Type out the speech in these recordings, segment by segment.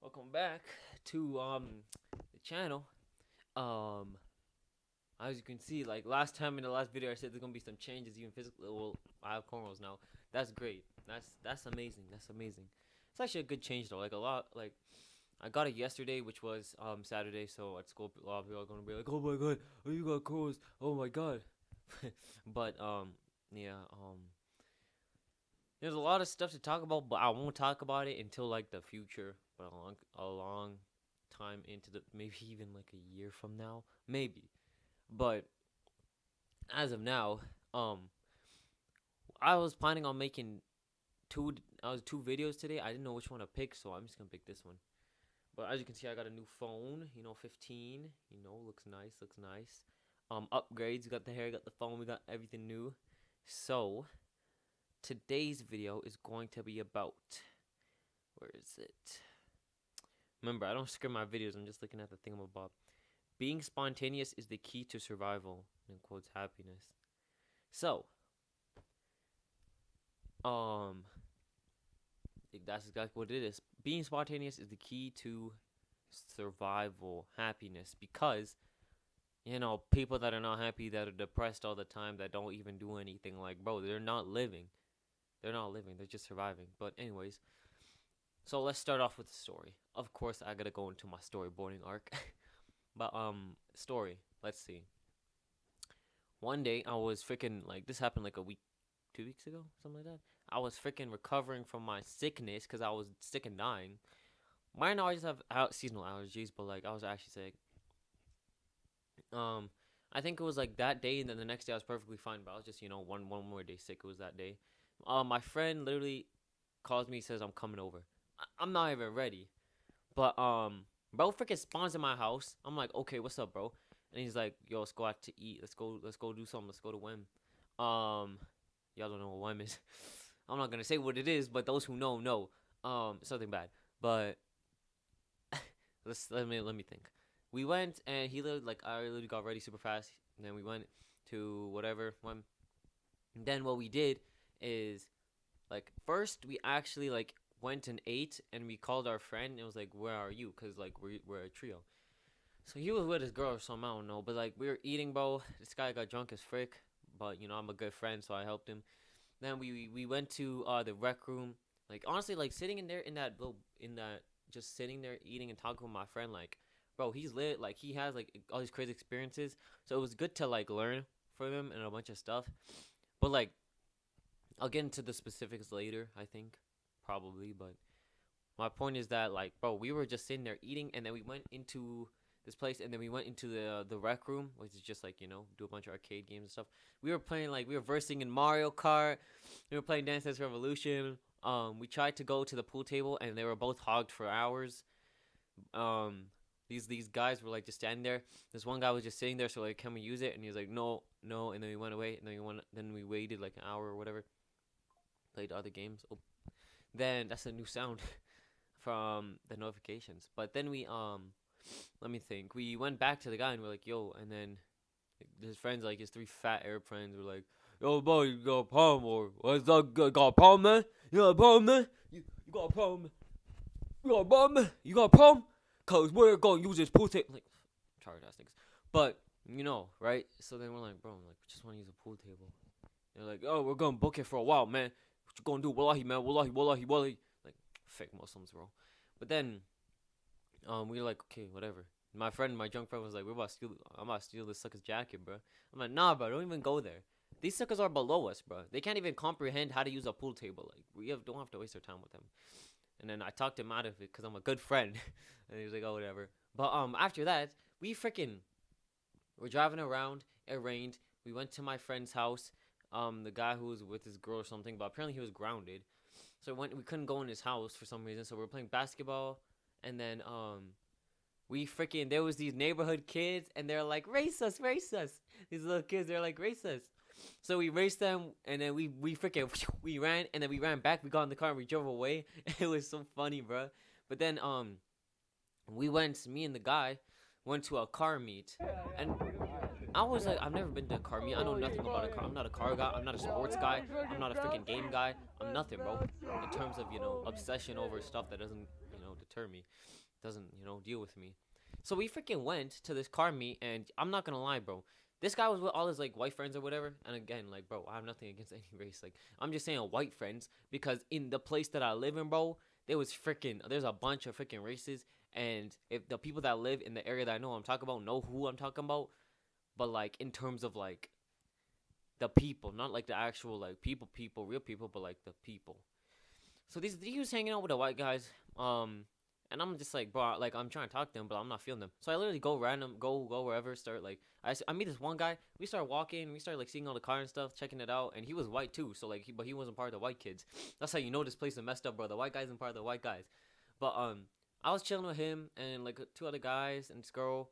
Welcome back to the channel. Um, as you can see, like last time in the last video, I said there's gonna be some changes, even physically. Well, I have cornrows now. That's great. That's amazing. That's amazing. It's actually a good change though. Like a lot. Like I got it yesterday, which was Saturday. So at school, a lot of people are gonna be like, "Oh my god, oh you got cornrows? Oh my god." But yeah. There's a lot of stuff to talk about, but I won't talk about it until like the future, but a long time into the maybe even like a year from now, maybe. But as of now, um, I was planning on making two videos today. I didn't know which one to pick, so I'm just gonna pick this one. But as you can see, I got a new phone. 15. Looks nice. Looks nice. Upgrades. We got the hair. We got the phone. We got everything new. So today's video is going to be about, where is it? Remember, I don't script my videos. I'm just looking at the thingamabob. Being spontaneous is the key to survival. In quotes, happiness. So, that's exactly what it is. Being spontaneous is the key to survival, happiness. Because, people that are not happy, that are depressed all the time, that don't even do anything, like, bro, they're not living. They're not living. They're just surviving. But anyways, so let's start off with the story. Of course, I gotta go into my storyboarding arc. But story. Let's see. One day I was freaking like this happened like a week, 2 weeks ago, something like that. I was freaking recovering from my sickness because I was sick and dying. Right now I just have seasonal allergies, but like I was actually sick. Um, I think it was like that day, and then the next day I was perfectly fine. But I was just one more day sick. It was that day. My friend literally calls me, says I'm coming over. I'm not even ready. But bro freaking spawns in my house. I'm like, okay, what's up, bro? And he's like, yo, let's go out to eat. Let's go do something. Let's go to Wem. Y'all don't know what Wem is. I'm not gonna say what it is, but those who know. Something bad. But let me think. We went and he literally like I literally got ready super fast. And then we went to whatever Wem. And then what we did is like first we actually like went and ate, and we called our friend and it was like, where are you? Because like we're a trio. So he was with his girl or something, I don't know, but like we were eating, bro. This guy got drunk as frick, but I'm a good friend, so I helped him. Then we went to the rec room. Like honestly, like sitting in there in that just sitting there eating and talking with my friend, like bro, he's lit. Like he has like all these crazy experiences, so it was good to like learn from him and a bunch of stuff. But like I'll get into the specifics later, I think, probably. But my point is that like, bro, we were just sitting there eating, and then we went into this place, and then we went into the rec room, which is just like do a bunch of arcade games and stuff. We were playing like we were versing in Mario Kart. We were playing Dance Dance Revolution. We tried to go to the pool table, and they were both hogged for hours. Um, these guys were like just standing there. This one guy was just sitting there, so like, can we use it? And he was like, no, no. And then we went away, and then we waited like an hour or whatever. Played other games. Oh. Then that's a new sound from the notifications. But then we let me think. We went back to the guy and we're like, yo, and then his friends, like his three fat Arab friends, were like, yo, boy, you got a problem, or what's up? Got a problem, man? You got a problem, man? You got a problem? You got a problem, man? You got a problem? Cause we're gonna use this pool table. Like, tired ass niggas. But right? So then we're like, bro, like, we just want to use a pool table. They're like, oh, we're gonna book it for a while, man. What you gonna do? Wallahi, man. Wallahi, wallahi, wallahi. Like, fake Muslims, bro. But then, we were like, okay, whatever. My drunk friend was like, I'm about to steal this sucker's jacket, bro. I'm like, nah, bro, don't even go there. These suckers are below us, bro. They can't even comprehend how to use a pool table. Like, don't have to waste our time with them. And then I talked him out of it because I'm a good friend. And he was like, oh, whatever. But after that, we're driving around. It rained. We went to my friend's house. The guy who was with his girl or something, but apparently he was grounded. So we couldn't go in his house for some reason. So we were playing basketball, and then there was these neighborhood kids, and they're like, race us, race us. These little kids, they're like, race us. So we raced them, and then we we ran, and then we ran back. We got in the car and we drove away. It was so funny, bro. But then me and the guy went to a car meet, and I was like, I've never been to a car meet. I know nothing about a car. I'm not a car guy. I'm not a sports guy. I'm not a freaking game guy. I'm nothing, bro. In terms of obsession over stuff that doesn't deter deter me, doesn't deal with me. So we freaking went to this car meet, and I'm not gonna lie, bro. This guy was with all his like white friends or whatever. And again, like, bro, I have nothing against any race. Like, I'm just saying white friends because in the place that I live in, bro, there's a bunch of freaking races. And if the people that live in the area that I know I'm talking about know who I'm talking about, but like in terms of like the people, not like the actual like people, real people, but like the people. So he was hanging out with the white guys. And I'm just like, bro, like I'm trying to talk to them, but I'm not feeling them. So I literally go wherever, start like I meet this one guy. We start walking, we start like seeing all the car and stuff, checking it out, and he was white too. So like, but he wasn't part of the white kids. That's how you know this place is messed up, bro. The white guys and part of the white guys. But I was chilling with him and like two other guys and this girl,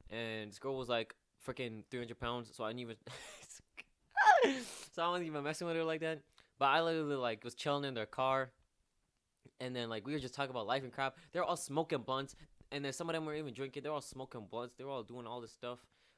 and this girl was like freaking 300 pounds. So I didn't even, so I wasn't even messing with her like that. But I literally like was chilling in their car. And then like we were just talking about life and crap. They're all smoking blunts, and then some of them were even drinking. They're all smoking blunts. They're all doing all this stuff.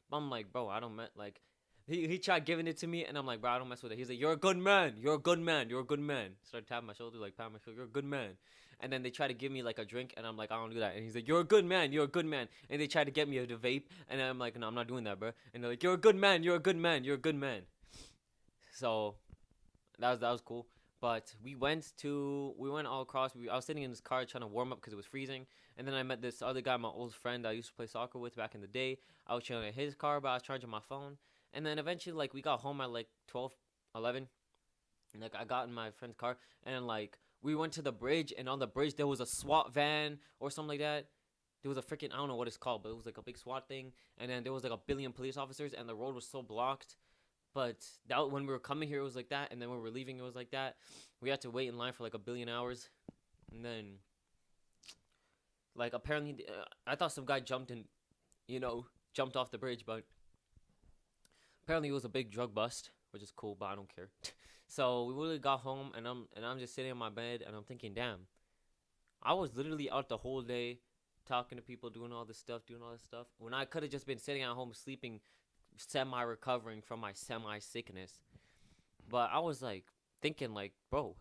But I'm like, bro, I don't like. He tried giving it to me, and I'm like, bro, I don't mess with it. He's like, you're a good man. You're a good man. You're a good man. Started tapping my shoulder, like patting my shoulder. You're a good man. And then they try to give me like a drink, and I'm like, I don't do that. And he's like, you're a good man. You're a good man. And they try to get me to vape, and I'm like, no, I'm not doing that, bro. And they're like, you're a good man. You're a good man. You're a good man. So that was cool. But we went all across. I was sitting in this car trying to warm up because it was freezing. And then I met this other guy, my old friend that I used to play soccer with back in the day. I was chilling in his car, but I was charging my phone. And then eventually, like, we got home at like 12, 11. And like, I got in my friend's car, and like, we went to the bridge, and on the bridge there was a SWAT van or something like that. There was a freaking, I don't know what it's called, but it was like a big SWAT thing. And then there was like a billion police officers, and the road was so blocked. But that when we were coming here, it was like that, and then when we were leaving, it was like that. We had to wait in line for like a billion hours, and then, like, apparently, I thought some guy jumped off the bridge, but apparently it was a big drug bust, which is cool, but I don't care. So we literally got home, and I'm just sitting in my bed, and I'm thinking, damn, I was literally out the whole day, talking to people, doing all this stuff, when I could have just been sitting at home sleeping, semi-recovering from my semi-sickness. But I was like thinking like, bro,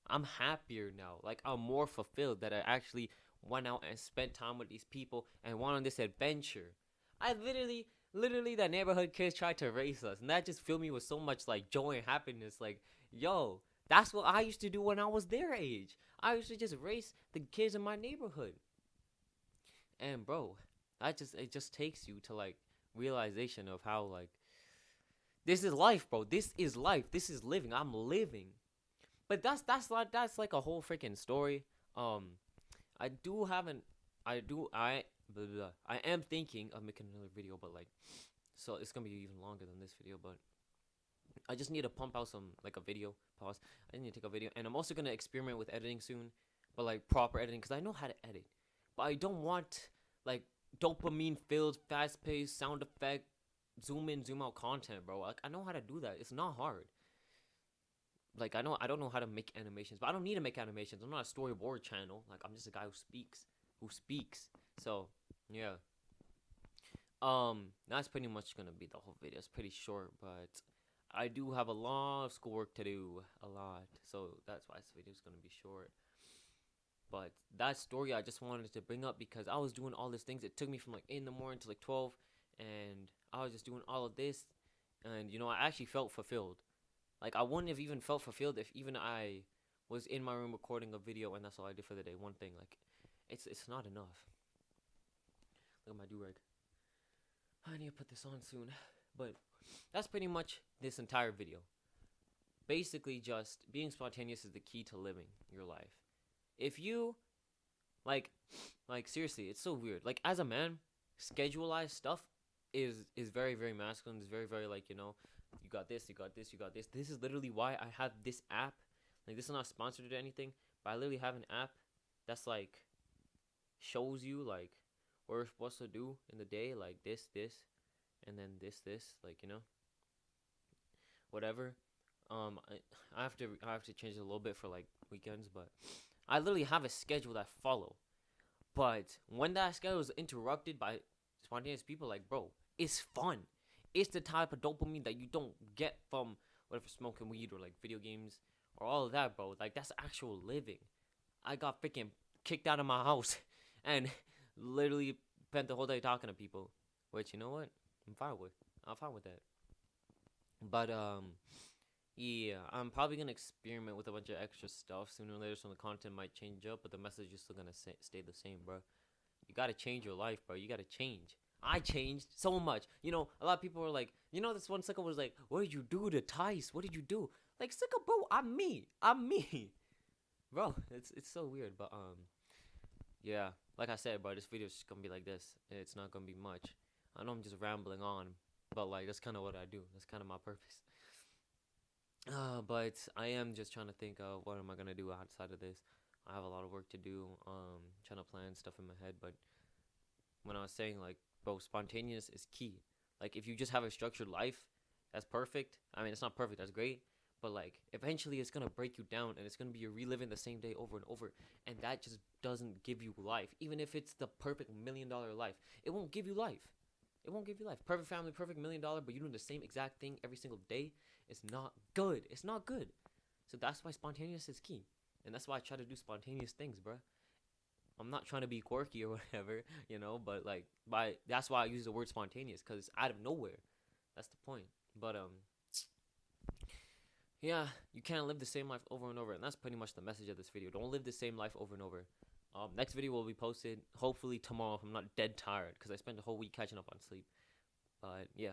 I'm happier now. Like, I'm more fulfilled that I actually went out and spent time with these people and went on this adventure. I literally that neighborhood kids tried to race us, and that just filled me with so much like joy and happiness. Like, yo, that's what I used to do when I was their age. I used to just race the kids in my neighborhood. And bro, it just takes you to like realization of how like this is life, bro. This is life. This is living. I'm living. But that's like a whole freaking story. I do haven't I do I blah, blah, blah. I am thinking of making another video, but like, so it's gonna be even longer than this video. But I just need to pump out some like a video. Pause. I need to take a video, and I'm also gonna experiment with editing soon, but like proper editing, because I know how to edit, but I don't want like dopamine filled, fast paced, sound effect, zoom in, zoom out content, bro. Like, I know how to do that. It's not hard. Like, I don't know how to make animations, but I don't need to make animations. I'm not a storyboard channel. Like, I'm just a guy who speaks. So yeah. That's pretty much gonna be the whole video. It's pretty short, but I do have a lot of schoolwork to do, a lot. So that's why this video is gonna be short. But that story I just wanted to bring up because I was doing all these things. It took me from like 8 in the morning to like 12, and I was just doing all of this, and I actually felt fulfilled. Like, I wouldn't have even felt fulfilled if even I was in my room recording a video and that's all I did for the day. One thing, like, it's not enough. Look at my do-rag. I need to put this on soon. But that's pretty much this entire video. Basically, just being spontaneous is the key to living your life. If you, like seriously, it's so weird. Like, as a man, schedulized stuff is very, very masculine. It's very, very, like, you got this, you got this, you got this. This is literally why I have this app. Like, this is not sponsored or anything, but I literally have an app that's, like, shows you, like, what you're supposed to do in the day. Like, this, and then this, like, whatever. I have to change it a little bit for, like, weekends, but I literally have a schedule that I follow. But when that schedule is interrupted by spontaneous people, like, bro, it's fun. It's the type of dopamine that you don't get from whatever, smoking weed or like video games or all of that, bro. Like, that's actual living. I got freaking kicked out of my house and literally spent the whole day talking to people. Which, you know what, I'm fine with. I'm fine with that. But yeah, I'm probably gonna experiment with a bunch of extra stuff sooner or later, so the content might change up, but the message is still gonna stay the same, bro. You gotta change your life, bro. You gotta change. I changed so much. You know, a lot of people were like, you know, this one sucker was like, "What did you do to Tice? What did you do?" Like, sucker, bro, I'm me. I'm me, bro. It's so weird, but yeah. Like I said, bro, this video is just gonna be like this. It's not gonna be much. I know I'm just rambling on, but like that's kind of what I do. That's kind of my purpose. But I am just trying to think of what am I gonna do outside of this. I have a lot of work to do. Trying to plan stuff in my head, but when I was saying like, bro, spontaneous is key. Like if you just have a structured life, that's perfect. I mean, it's not perfect. That's great. But like eventually it's gonna break you down and it's gonna be you reliving the same day over and over, and that just doesn't give you life. Even if it's the perfect $1 million life, it won't give you life. It won't give you life. Perfect family, perfect $1 million, but you doing the same exact thing every single day. It's not good. It's not good. So that's why spontaneous is key, and that's why I try to do spontaneous things, bro. I'm not trying to be quirky or whatever, you know, but like that's why I use the word spontaneous, because it's out of nowhere. That's the point. But yeah, you can't live the same life over and over, and that's pretty much the message of this video. Don't live the same life over and over. Next video will be posted hopefully tomorrow if I'm not dead tired, because I spent the whole week catching up on sleep. But yeah.